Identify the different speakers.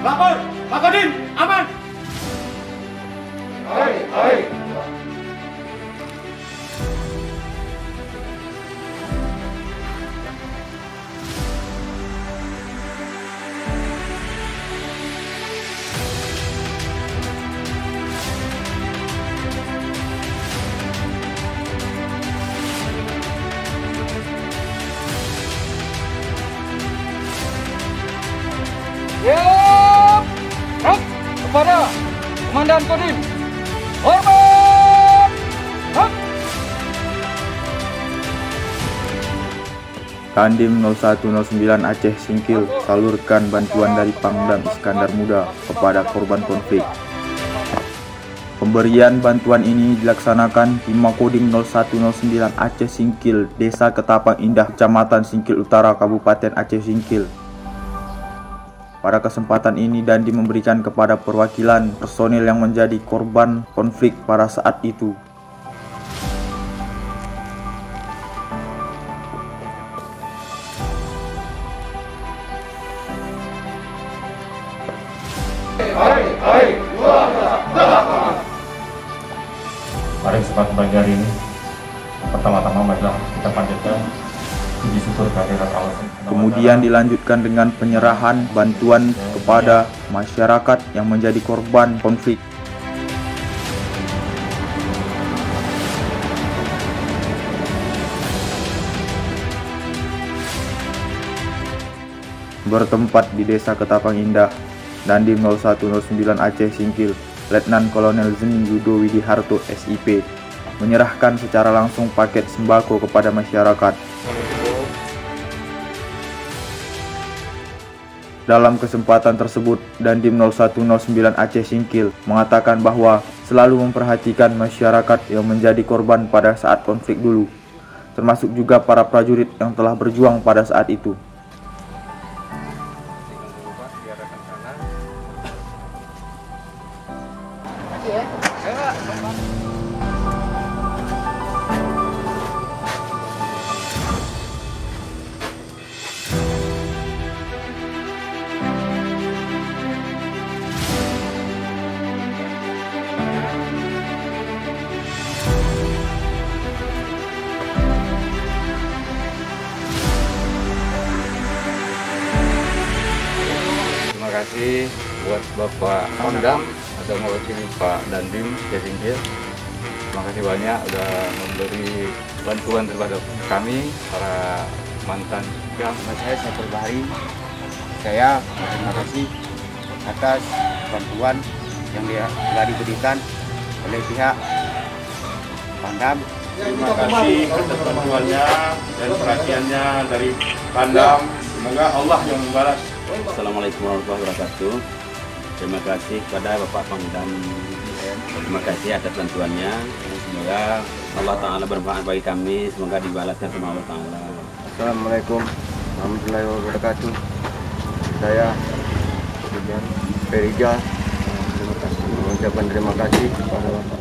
Speaker 1: Lapor, Pak Kodim, aman.
Speaker 2: Hai, hai.
Speaker 3: Siap! Hak kepada Komandan Kodim. Hormat! Hak!
Speaker 4: Dandim 0109 Aceh Singkil salurkan bantuan dari Pangdam Iskandar Muda kepada korban konflik. Pemberian bantuan ini dilaksanakan di Makodim 0109 Aceh Singkil, Desa Ketapang Indah, Kecamatan Singkil Utara, Kabupaten Aceh Singkil. Pada kesempatan ini Dandim memberikan kepada perwakilan personil yang menjadi korban konflik pada saat itu.
Speaker 5: Mari kesempatan pagi hari ini, pertama-tama marilah kita panjatkan puji syukur kehadirat Allah.
Speaker 4: Kemudian dilanjutkan dengan penyerahan bantuan kepada masyarakat yang menjadi korban konflik. Bertempat di Desa Ketapang Indah, Dandim 0109 Aceh Singkil, Letnan Kolonel Zeni Yudo Widiharto SIP, menyerahkan secara langsung paket sembako kepada masyarakat. Dalam kesempatan tersebut, Dandim 0109 Aceh Singkil mengatakan bahwa selalu memperhatikan masyarakat yang menjadi korban pada saat konflik dulu, termasuk juga para prajurit yang telah berjuang pada saat itu.
Speaker 3: Terima kasih buat Bapak Pangdam atau mewakili Pak Dandim Singkil. Terima kasih banyak sudah memberi bantuan kepada kami para mantan.
Speaker 6: Yang saya pribadi, saya berterima kasih atas bantuan yang telah diberikan oleh pihak Pangdam.
Speaker 2: Terima kasih atas bantuannya dan perhatiannya dari Pangdam. Semoga Allah yang membalas.
Speaker 7: Assalamualaikum warahmatullahi wabarakatuh. Terima kasih kepada Bapak Pangdam. Terima kasih atas bantuannya. Semoga Allah Ta'ala bermanfaat bagi kami. Semoga dibalaskan sama Allah Ta'ala.
Speaker 6: Assalamualaikum warahmatullahi wabarakatuh. Saya Ferijal mengucapkan terima kasih kepada Bapak